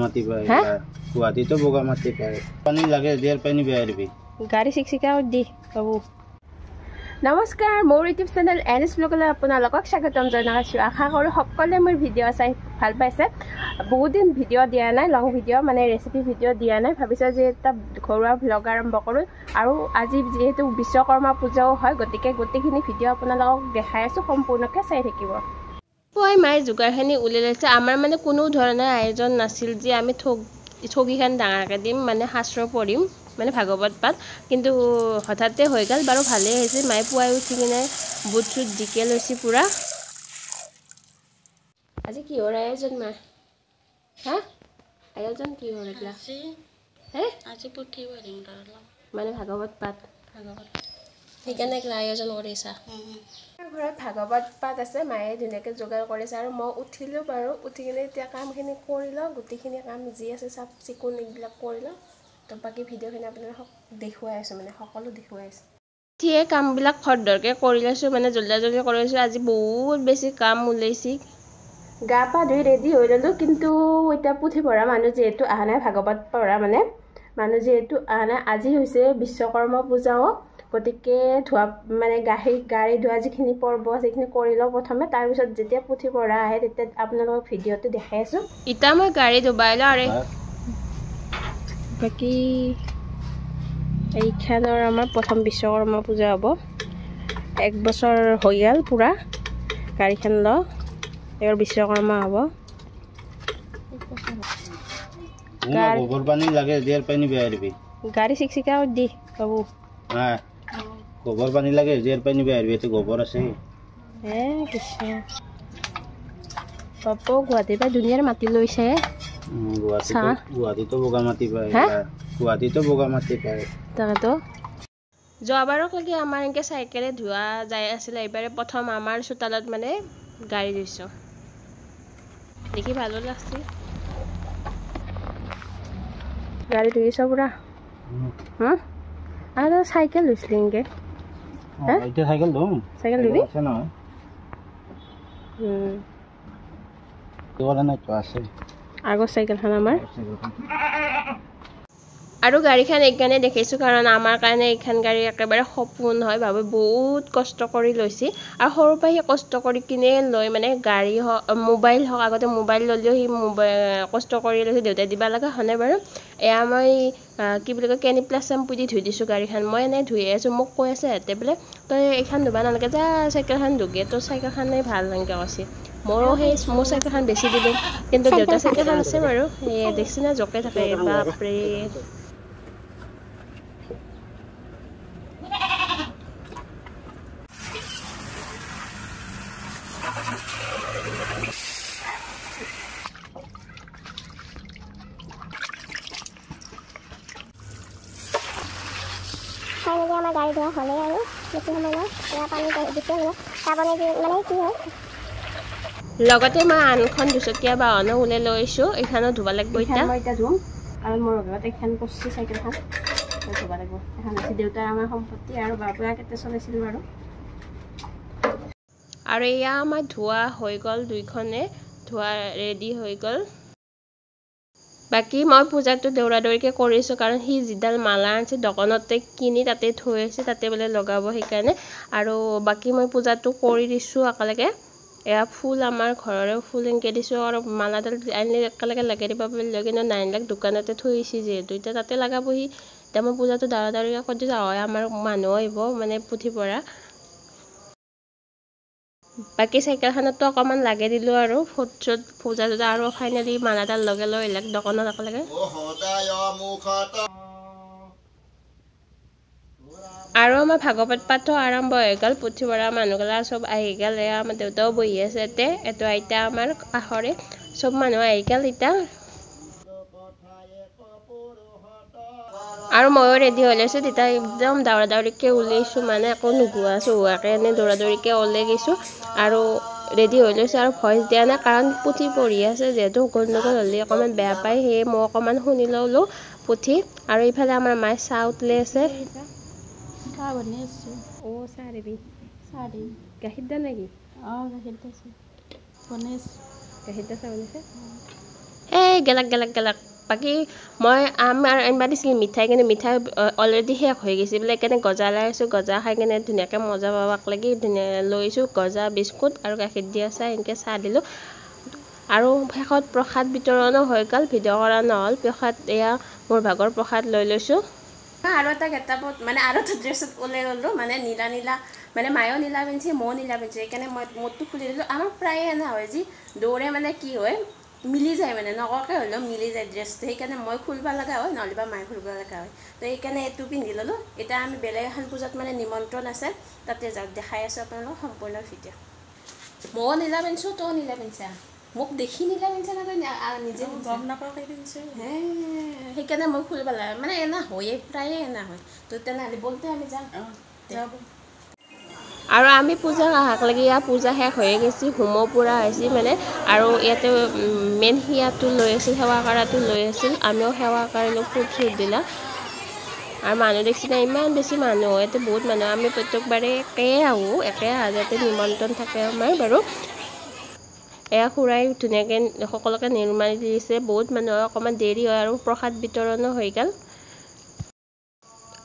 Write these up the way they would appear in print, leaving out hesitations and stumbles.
মাটি পায় গুৱাহাটীতো বগা মাটি পায় পানী লাগে দিয়াৰ পানী বেয়া দিবি গাড়ী চিকচিকা দি বাবু নমস্কাৰ মোৰ ইউটিউব চেনেল এনএছ ব্লগলৈ আপোনালোকক স্বাগতম জনাইছোঁ আশা কৰোঁ সকলোৱে মোৰ ভিডিঅ' চাই ভাল পাইছে বহুত দিন ভিডিঅ' দিয়া নাই লং ভিডিঅ' মানে ৰেচিপি ভিডিঅ' দিয়া নাই ভাবিছোঁ যে এটা ঘৰুৱা ভ্লগ আৰম্ভ কৰোঁ আৰু আজি যিহেতু বিশ্বকৰ্মা পূজাও হয় গতিকে গোটেইখিনি ভিডিঅ' আপোনালোকক দেখাই আছোঁ সম্পূৰ্ণকৈ চাই থাকিব পুৱাই মায়ে যোগাৰখিনি উলিয়াই লৈছে আমাৰ মানে কোনো ধৰণৰ আয়োজন নাছিল যে আমি ঠগিখন ডাঙৰকৈ দিম মানে শাস্ত্ৰ পঢ়িম মানে ভাগৱত পাঠ কিন্তু হঠাতে হৈ গ'ল বাৰু ভালেই হৈছে মায়ে পুৱাই উঠি কিনে বুট চুট জিকে লৈছে পুৰা আজি কিহৰ আয়োজন মা হা আয়োজন কিহৰ এইবিলাক আজি পুথি পঢ়িম মানে ভাগৱত পাঠ সেইকাৰণে আয়োজন কৰিছা ঘৰত ভাগৱত পাঠ আছে মায়ে ধুনীয়াকৈ যোগাৰ কৰিছে আৰু মই উঠিলোঁ বাৰু উঠি কিনে এতিয়া কামখিনি কৰি লওঁ গোটেইখিনি কাম যি আছে চাফ চিকুণ এইবিলাক কৰি লওঁ তো বাকী ভিডিঅ'খিনি আপোনালোকক দেখুৱাই আছোঁ মানে সকলো দেখুৱাই আছোঁ ঠিক কামবিলাক খৰধৰকৈ কৰি লৈছোঁ মানে জল্দি জল্দি কৰি লৈছোঁ আজি বহুত বেছি কাম ওলাইছে গা পা ধুই ৰেডি হৈ ল'লোঁ কিন্তু এতিয়া পুথি পঢ়া মানুহ যিহেতু অহা নাই ভাগৱত পঢ়া মানে মানুহ যিহেতু অহা নাই আজি হৈছে বিশ্বকৰ্মা পূজাও গতিকে ধোৱা মানে গাড়ী ধোৱা যিখিনি পৰ্ব আছে সেইখিনি কৰি লওঁ প্ৰথমে তাৰপিছত যেতিয়া পুথি পঢ়া আহে তেতিয়া আপোনালোকক ভিডিঅ'টো দেখাই আছোঁ এতিয়া মই গাড়ী ধুবাই লওঁ আৰু বাকী এইখানৰ আমাৰ প্ৰথম বিশ্বকৰ্মা পূজা হ'ব 1 বছৰ হৈ গ'ল পুৰা গাড়ীখন লওঁ এবাৰ বিশ্বকৰ্মা হ'ব গোবৰ পানী লাগে দিয়াৰ পানী বেয়া দিবি গাড়ী চিকচিকা দি বাবু গোবৰ পানী লাগে দিয়াৰ পানী বেয়া দিবি এইটো গোবৰ আছে কৃষ্ণ বাবু গুৱাহাটীৰ পৰা ধুনীয়াৰ মাটি লৈছে গুৱাহাটীতো বগা মাটি পায় গুৱাহাটীতো বগা মাটি পায় তাকেতো যোৱাবাৰক লাগি আমাৰ এনেকৈ চাইকেলে ধোৱা যাই আছিলে এইবাৰে প্ৰথম আমাৰ চোতালত মানে গাড়ী ধুইছোঁ দেখি ভালো লাগছে গাড়ী ধুইছ পুৰা আৰু চাইকেল ধুইছিলি এনেকৈ এতিয়া চাইকেল ধুম চাইকেল ধুবি আছে নহয় আছে আগৰ চাইকেলখন আমাৰ আৰু গাড়ীখন এইকাৰণে দেখিছোঁ কাৰণ আমাৰ কাৰণে এইখন গাড়ী একেবাৰে সপোন হয় ভাবে বহুত কষ্ট কৰি লৈছে আৰু সৰুৰ পৰা সি কষ্ট কৰি কিনে লৈ মানে গাড়ী হওক মোবাইল হওক আগতে মোবাইল ল'লেও সি কষ্ট কৰি লৈছে দেউতাই দিব লগা হ'লে বাৰু এয়া মই কি বুলি কয় কেনি প্লাছ চেম্পু দি ধুই দিছোঁ গাড়ীখন মই এনেই ধুই আছোঁ মোক কৈ আছে সিহঁতে বোলে তই এইখন ধুবা নালাগে যা চাইকেলখন ধুগে তোৰ চাইকেলখনেই ভাল এনেকৈ কৈছে ময়ো সেই মোৰ চাইকেলখন বেছি দিলোঁ কিন্তু দেউতাৰ চাইকেলখন আছে বাৰু এই দেখছি না জোকে থাকে বাপৰে আমাৰ গাড়ী ধোৱা হ'লে আৰু বেছি সময় নাই পানী দিছে মানে কি হয় লগতে মই আনখন দুচকীয়া বাহনো ওলাই লৈছোঁ এইখনো ধুব লাগিব এতিয়া মই এতিয়া ধুম কাৰণ মোৰ ঘৰত এইখন পচি চাইকেলখন ধুব লাগিব এখন আছে দেউতাৰ আমাৰ সম্পত্তি আৰু বাবুয়া কেতিয়া চলাইছিল বাৰু আৰু এয়া আমাৰ ধোৱা হৈ গ'ল দুইখনে ধোৱা ৰেডি হৈ গ'ল বাকী মই পূজাটো দৌৰা দৌৰিকৈ কৰিছোঁ কাৰণ সি যিডাল মালা আনিছে দোকানতে কিনি তাতে থৈ আছে তাতে বোলে লগাব সেইকাৰণে আৰু বাকী মই পূজাটো কৰি দিছোঁ একেলগে এয়া ফুল আমাৰ ঘৰৰে ফুল এনেকৈ দিছোঁ আৰু মালাডাল আনিলে একেলগে লগাই দিব পাৰিলে কিন্তু নাইলাক দোকানতে থৈ আহিছে যিহেতু এতিয়া তাতে লগাবহি এতিয়া মই পূজাটো দৌৰা দৌৰিকৈ কৰি দিছোঁ হয় আমাৰ মানুহ আহিব মানে পুথি পঢ়া বাকী চাইকেলখনতো অকণমান লাগে দিলোঁ আৰু ফুটছত পূজা চূজা আৰু ফাইনেলি মালাডাল লগে লৈ আহিলাক দোকানত একেলগে আৰু আমাৰ ভাগৱত পাঠো আৰম্ভ হৈ গ'ল পুথি পঢ়া মানুহগিলা চব আহি গ'ল এয়া আমাৰ দেউতাও বহি আছে ইয়াতে এইটো আইতা আমাৰ কাষৰে চব মানুহ আহি গ'ল এতিয়া আৰু ময়ো ৰেডি হৈ লৈছোঁ তেতিয়া একদম দৌৰা দৌৰিকৈ ওলাইছোঁ মানে একো নোগোৱা চোৱাকৈ এনেই দৌৰা দৌৰিকৈ ওলাই গৈছোঁ আৰু ৰেডি হৈ লৈছোঁ আৰু ভইচ দিয়া নাই কাৰণ পুথি পঢ়ি আছে যিহেতু গণ্ডগোল হ'লে অকণমান বেয়া পায় সেয়ে মই অকণমান শুনি ল'লোঁ পুথি আৰু ইফালে আমাৰ মায়ে চাহ উতলাই আছে চাহ বনাই আছোঁ চাহ দিবি চাহ দিম গাখীৰ দা নেকি গাখীৰ দিছোঁ বনাই আছোঁ গাখীৰ দা চাহ বনাইছে এই গেলাক গেলাক গেলাক বাকী মই আমাৰ আনিব দিছিলোঁ মিঠাই কিন্তু মিঠাই অলৰেডি শেষ হৈ গৈছে বোলে সেইকাৰণে গজা লাই আছোঁ গজা খাই কিনে ধুনীয়াকৈ মজা পাবাক লাগি লৈছোঁ গজা বিস্কুট আৰু গাখীৰ দিয়া চাহ এনেকৈ চাহ দিলোঁ আৰু শেষত প্ৰসাদ বিতৰণো হৈ গ'ল ভিডিঅ' কৰা নহ'ল প্ৰসাদ এয়া মোৰ ভাগৰ প্ৰসাদ লৈ লৈছোঁ আৰু এটা গেটাপত মানে আৰু এটা ড্ৰেছত ওলাই ল'লোঁ মানে নীলা নীলা মানে মায়েও নীলা পিন্ধিছে ময়ো নীলা পিন্ধিছোঁ সেইকাৰণে মই মোৰটো খুলি দিলোঁ আমাৰ প্ৰায়ে এনে হয় যি দৌৰে মানে কি হয় মিলি যায় মানে নকৰাকৈ হ'লেও মিলি যায় ড্ৰেছটো সেইকাৰণে মই খুলিব লগা হয় নহ'লে বা মায়ে খুলিব লগা হয় তো সেইকাৰণে এইটো পিন্ধি ল'লোঁ এতিয়া আমি বেলেগ এখন পূজাত মানে নিমন্ত্ৰণ আছে তাতে যাওক দেখাই আছোঁ আপোনালোকক সম্পূৰ্ণ ভিডিঅ' ময়ো নীলা পিন্ধিছোঁ তইও নীলা পিন্ধিছা মোক দেখি নীলা পিন্ধিছা না তই নিজে গম নাপাওঁকৈ পিন্ধিছোঁ হে সেইকাৰণে মই খুলিব লাগে মানে এনে হয়ে প্ৰায়ে এনে হয় তো তেনেহ'লে বলতে আমি যাম যাব আৰু আমি পূজা আহাক লাগি ইয়াৰ পূজা শেষ হৈয়ে গৈছে হোমো পূৰা হৈছে মানে আৰু ইয়াতে মেইন সিয়াটো লৈ আছিল সেৱা কৰাটো লৈ আছিল আমিও সেৱা কৰিলোঁ ফুট চুট দিলা আৰু মানুহ দেখিছে না ইমান বেছি মানুহ ইয়াতে বহুত মানুহ আমি প্ৰত্যেকবাৰে একেই আহোঁ একে যাতে নিমন্ত্ৰণ থাকে আমাৰ বাৰু এয়া খুৰাই ধুনীয়াকৈ সকলোকে নিৰ্মালি দিছে বহুত মানুহৰ অকণমান দেৰি হয় আৰু প্ৰসাদ বিতৰণো হৈ গ'ল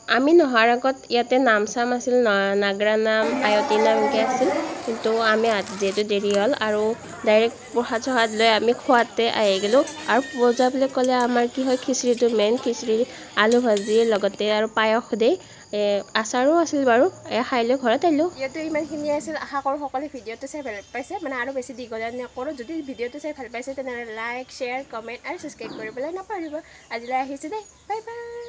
আমি নহাৰ আগত ইয়াতে নাম চাম আছিল নাগৰা নাম আয়তী নাম এনেকৈ আছিল কিন্তু আমি যিহেতু দেৰি হ'ল আৰু ডাইৰেক্ট প্ৰসাদ চসাদ লৈ আমি খোৱাতে আহি গ'লোঁ আৰু পূজা বুলি ক'লে আমাৰ কি হয় খিচিৰিটো মেইন খিচিৰি আলু ভাজি লগতে আৰু পায়স দেই আচাৰো আছিল বাৰু এয়া খাই লৈ ঘৰত আহিলোঁ ভিডিঅ'টো ইমানখিনিয়ে আছিল আশা কৰোঁ সকলোৱে ভিডিঅ'টো চাই ভাল পাইছে মানে আৰু বেছি দীঘলীয়া নকৰোঁ যদি ভিডিঅ'টো চাই ভাল পাইছে তেনেহ'লে লাইক শ্বেয়াৰ কমেণ্ট আৰু ছাবস্ক্ৰাইব কৰিবলৈ নাপাহৰিব আজিলৈ আহিছোঁ দেই বাই বাই